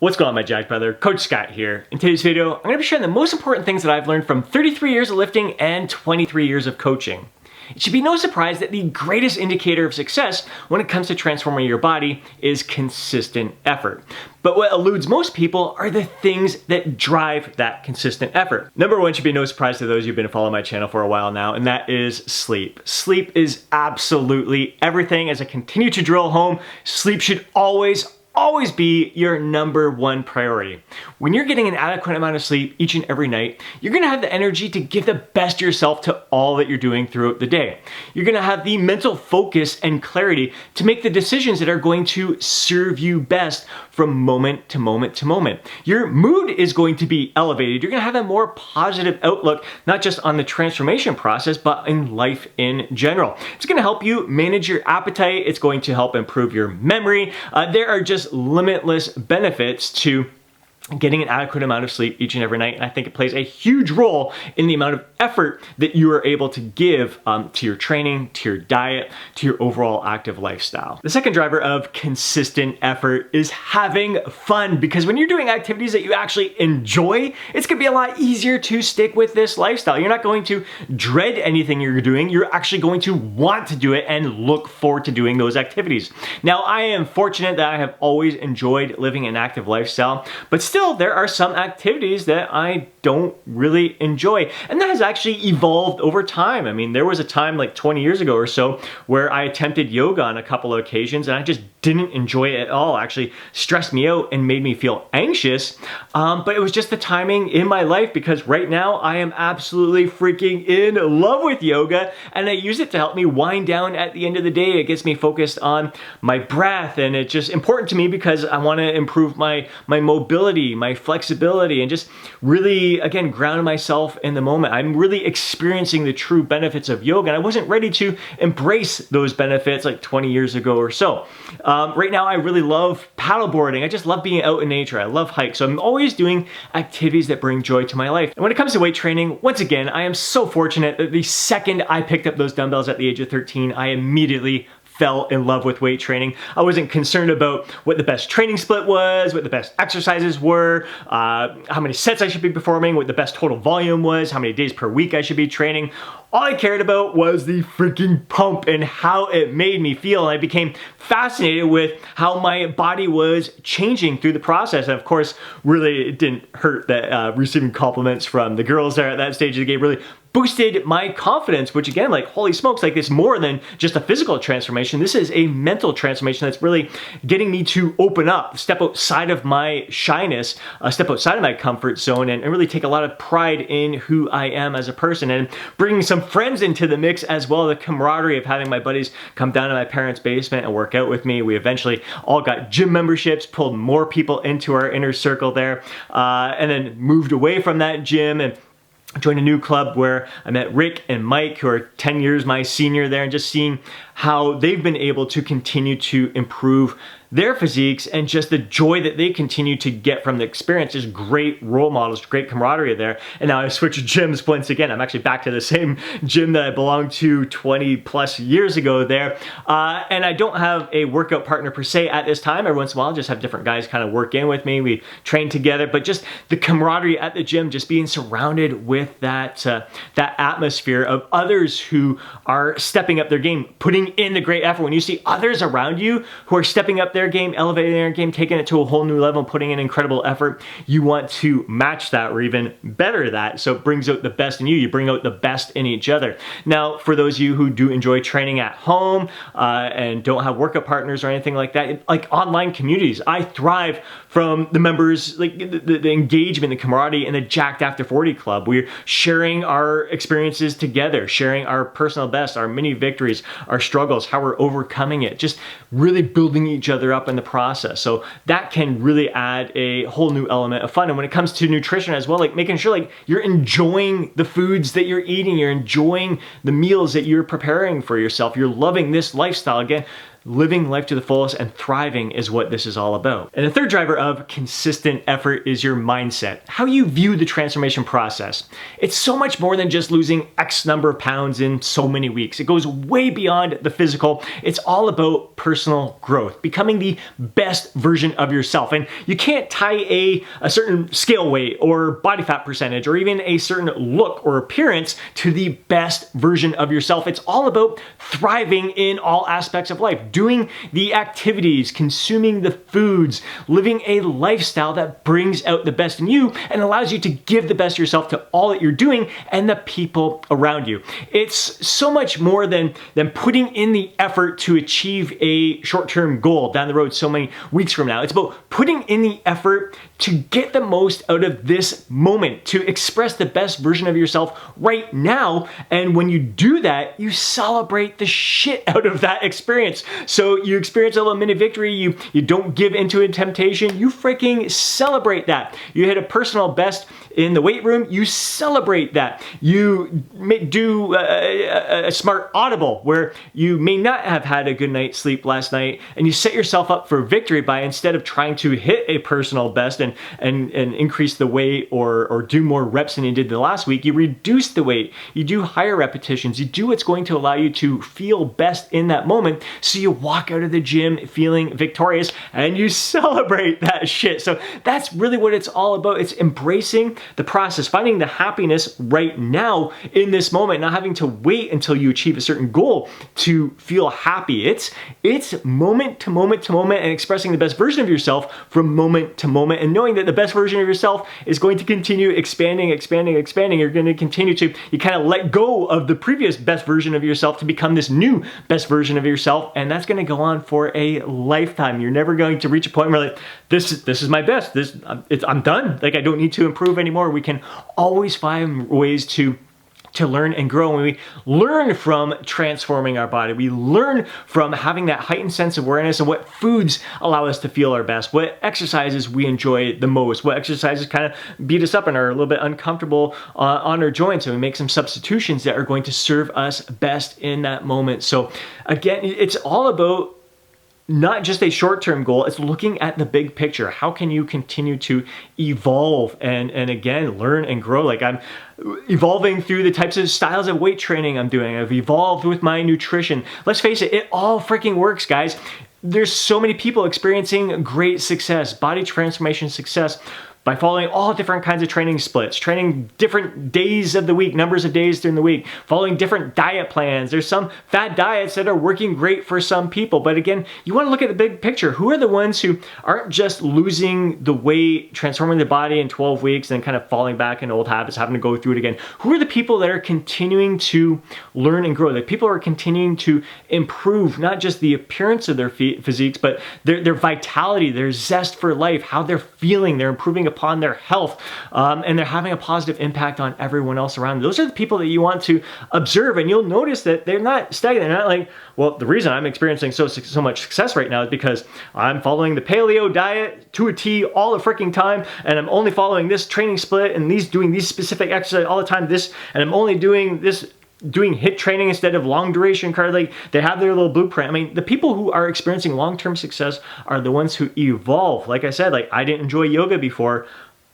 What's going on, my Jack brother? Coach Scott here. In today's video, I'm going to be sharing the most important things that I've learned from 33 years of lifting and 23 years of coaching. It should be no surprise that the greatest indicator of success when it comes to transforming your body is consistent effort. But what eludes most people are the things that drive that consistent effort. Number one should be no surprise to those who've been following my channel for a while now, and that is sleep. Sleep is absolutely everything. As I continue to drill home, sleep should always be your number one priority. When you're getting an adequate amount of sleep each and every night, you're gonna have the energy to give the best yourself to all that you're doing throughout the day. You're gonna have the mental focus and clarity to make the decisions that are going to serve you best from moment to moment to moment. Your mood is going to be elevated. You're gonna have a more positive outlook, not just on the transformation process, but in life in general. It's gonna help you manage your appetite. It's going to help improve your memory. There are just limitless benefits to getting an adequate amount of sleep each and every night. And I think it plays a huge role in the amount of effort that you are able to give to your training, to your diet, to your overall active lifestyle. The second driver of consistent effort is having fun, because when you're doing activities that you actually enjoy, it's gonna be a lot easier to stick with this lifestyle. You're not going to dread anything you're doing. You're actually going to want to do it and look forward to doing those activities. Now, I am fortunate that I have always enjoyed living an active lifestyle, but still, there are some activities that I don't really enjoy. And that has actually evolved over time. I mean, there was a time like 20 years ago or so where I attempted yoga on a couple of occasions and I just didn't enjoy it at all. It actually stressed me out and made me feel anxious. But it was just the timing in my life, because right now I am absolutely freaking in love with yoga, and I use it to help me wind down at the end of the day. It gets me focused on my breath, and it's just important to me because I want to improve my mobility, my flexibility, and just really, again, ground myself in the moment. I'm really experiencing the true benefits of yoga, and I wasn't ready to embrace those benefits like 20 years ago or so. Right now, I really love paddleboarding. I just love being out in nature. I love hikes. So I'm always doing activities that bring joy to my life. And when it comes to weight training, once again, I am so fortunate that the second I picked up those dumbbells at the age of 13, I immediately fell in love with weight training. I wasn't concerned about what the best training split was, what the best exercises were, how many sets I should be performing, what the best total volume was, how many days per week I should be training. All I cared about was the freaking pump and how it made me feel. And I became fascinated with how my body was changing through the process. And of course, really, it didn't hurt that receiving compliments from the girls there at that stage of the game really boosted my confidence, which again, like, holy smokes, like, it's more than just a physical transformation. This is a mental transformation that's really getting me to open up, step outside of my shyness, step outside of my comfort zone, and really take a lot of pride in who I am as a person, and bringing some friends into the mix as well. The camaraderie of having my buddies come down to my parents' basement and work out with me. We eventually all got gym memberships, pulled more people into our inner circle there, and then moved away from that gym and joined a new club where I met Rick and Mike, who are 10 years my senior there, and just seeing how they've been able to continue to improve their physiques and just the joy that they continue to get from the experience. Just great role models, great camaraderie there. And now I switched gyms once again. I'm actually back to the same gym that I belonged to 20 plus years ago there. And I don't have a workout partner per se at this time. Every once in a while, I just have different guys kind of work in with me. We train together, but just the camaraderie at the gym, just being surrounded with that atmosphere of others who are stepping up their game, putting in the great effort. When you see others around you who are stepping up their game, elevating their game, taking it to a whole new level, putting in incredible effort, you want to match that or even better that. So it brings out the best in you. You bring out the best in each other. Now, for those of you who do enjoy training at home and don't have workout partners or anything like that, like online communities, I thrive from the members, like the engagement, the camaraderie in the Jacked After 40 Club. We're sharing our experiences together, sharing our personal best, our mini victories, our struggles, how we're overcoming it, just really building each other up in the process. So that can really add a whole new element of fun. And when it comes to nutrition as well, like making sure like you're enjoying the foods that you're eating, you're enjoying the meals that you're preparing for yourself, you're loving this lifestyle. Again, living life to the fullest and thriving is what this is all about. And the third driver of consistent effort is your mindset, how you view the transformation process. It's so much more than just losing X number of pounds in so many weeks. It goes way beyond the physical. It's all about personal growth, becoming the best version of yourself. And you can't tie a certain scale weight or body fat percentage or even a certain look or appearance to the best version of yourself. It's all about thriving in all aspects of life, doing the activities, consuming the foods, living a lifestyle that brings out the best in you and allows you to give the best of yourself to all that you're doing and the people around you. It's so much more than putting in the effort to achieve a short-term goal down the road so many weeks from now. It's about putting in the effort to get the most out of this moment, to express the best version of yourself right now. And when you do that, you celebrate the shit out of that experience. So you experience a little mini victory, you don't give into a temptation, you freaking celebrate that. You hit a personal best in the weight room, you celebrate that. You do a smart audible where you may not have had a good night's sleep last night, and you set yourself up for victory by, instead of trying to hit a personal best and increase the weight or do more reps than you did the last week, you reduce the weight, you do higher repetitions, you do what's going to allow you to feel best in that moment, so you walk out of the gym feeling victorious and you celebrate that shit. So that's really what it's all about. It's embracing the process, finding the happiness right now in this moment, not having to wait until you achieve a certain goal to feel happy. It's moment to moment to moment, and expressing the best version of yourself from moment to moment, and knowing that the best version of yourself is going to continue expanding. You're going to continue to, you kind of let go of the previous best version of yourself to become this new best version of yourself, and that's going to go on for a lifetime. You're never going to reach a point where like, this is my best. I'm done. Like, I don't need to improve anymore. We can always find ways to learn and grow. When we learn from transforming our body, we learn from having that heightened sense of awareness of what foods allow us to feel our best, what exercises we enjoy the most, what exercises kind of beat us up and are a little bit uncomfortable on our joints, and we make some substitutions that are going to serve us best in that moment. So again, it's all about not just a short-term goal, it's looking at the big picture. How can you continue to evolve and again, learn and grow? Like, I'm evolving through the types of styles of weight training I'm doing. I've evolved with my nutrition. Let's face it, it all freaking works, guys. There's so many people experiencing great success, body transformation success, by following all different kinds of training splits, training different days of the week, numbers of days during the week, following different diet plans. There's some fad diets that are working great for some people. But again, you want to look at the big picture. Who are the ones who aren't just losing the weight, transforming the body in 12 weeks, and then kind of falling back in old habits, having to go through it again? Who are the people that are continuing to learn and grow? The people who are continuing to improve not just the appearance of their physiques, but their vitality, their zest for life, how they're feeling, they're improving upon their health, and they're having a positive impact on everyone else around them. Those are the people that you want to observe, and you'll notice that they're not stagnant. They're not like, well, the reason I'm experiencing so much success right now is because I'm following the paleo diet to a T all the freaking time, and I'm only following this training split and doing these specific exercises all the time, and I'm only doing this, doing HIIT training instead of long duration cardio. Like, they have their little blueprint. I mean, the people who are experiencing long-term success are the ones who evolve. Like I said, like, I didn't enjoy yoga before.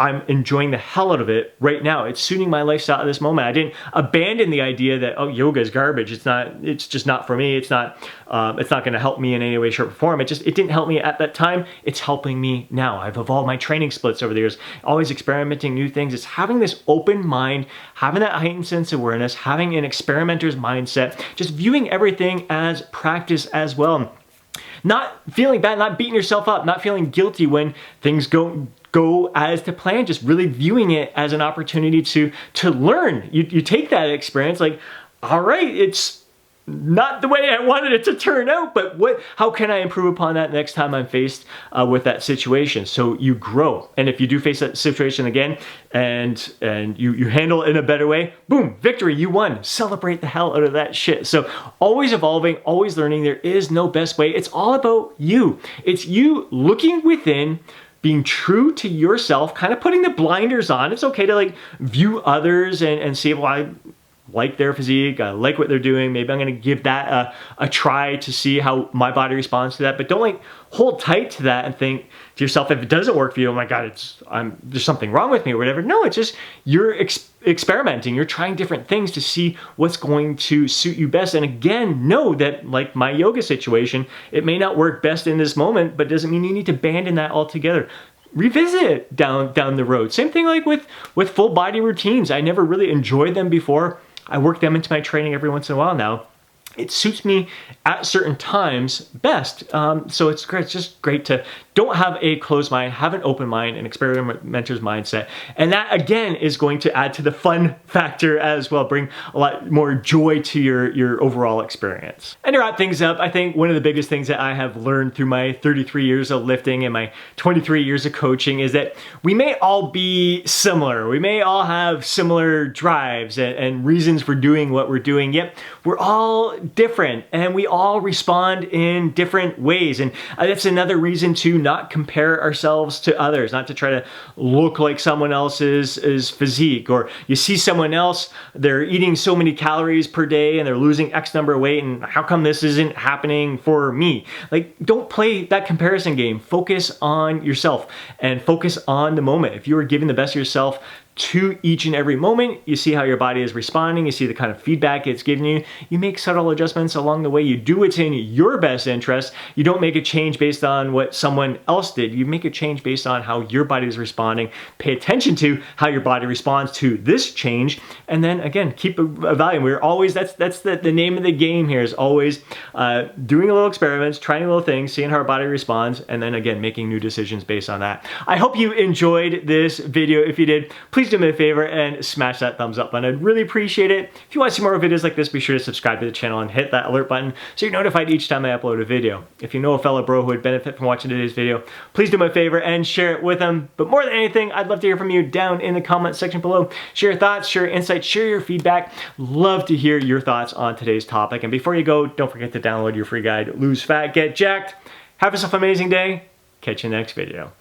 I'm enjoying the hell out of it right now. It's suiting my lifestyle at this moment. I didn't abandon the idea that, oh, yoga is garbage. It's just not for me. It's not going to help me in any way, shape, or form. It didn't help me at that time. It's helping me now. I've evolved my training splits over the years, always experimenting new things. It's having this open mind, having that heightened sense of awareness, having an experimenter's mindset, just viewing everything as practice as well. Not feeling bad, not beating yourself up, not feeling guilty when things go as to plan, just really viewing it as an opportunity to learn. You take that experience like, all right, it's not the way I wanted it to turn out, but how can I improve upon that next time I'm faced with that situation? So you grow. And if you do face that situation again and you handle it in a better way, boom, victory, you won. Celebrate the hell out of that shit. So always evolving, always learning. There is no best way. It's all about you. It's you looking within, being true to yourself, kind of putting the blinders on. It's okay to like view others and see, well, like their physique, I like what they're doing, maybe I'm gonna give that a try to see how my body responds to that. But don't like hold tight to that and think to yourself, if it doesn't work for you, oh my God, there's something wrong with me or whatever. No, it's just you're experimenting, you're trying different things to see what's going to suit you best. And again, know that like my yoga situation, it may not work best in this moment, but doesn't mean you need to abandon that altogether. Revisit it down the road. Same thing like with full body routines. I never really enjoyed them before. I work them into my training every once in a while now. It suits me at certain times best. So it's great. It's just great to don't have a closed mind, have an open mind, an experimenter's mindset. And that again is going to add to the fun factor as well, bring a lot more joy to your overall experience. And to wrap things up, I think one of the biggest things that I have learned through my 33 years of lifting and my 23 years of coaching is that we may all be similar. We may all have similar drives and reasons for doing what we're doing, yet we're all different and we all respond in different ways. And that's another reason to not compare ourselves to others, not to try to look like someone else's physique, or you see someone else, they're eating so many calories per day and they're losing X number of weight, and how come this isn't happening for me? Like, don't play that comparison game. Focus on yourself and focus on the moment. If you are giving the best of yourself to each and every moment, you see how your body is responding, you see the kind of feedback it's giving you, you make subtle adjustments along the way, you do what's in your best interest, you don't make a change based on what someone else did, you make a change based on how your body is responding, pay attention to how your body responds to this change, and then again, keep evaluating. We're always, that's the name of the game here, is always doing a little experiments, trying little things, seeing how our body responds, and then again, making new decisions based on that. I hope you enjoyed this video. If you did, please do me a favor and smash that thumbs up button. I'd really appreciate it. If you want to see more videos like this, be sure to subscribe to the channel and hit that alert button so you're notified each time I upload a video. If you know a fellow bro who would benefit from watching today's video, please do me a favor and share it with them. But more than anything, I'd love to hear from you down in the comment section below. Share your thoughts, share your insights, share your feedback. Love to hear your thoughts on today's topic. And before you go, don't forget to download your free guide, Lose Fat, Get Jacked. Have yourself an amazing day. Catch you next video.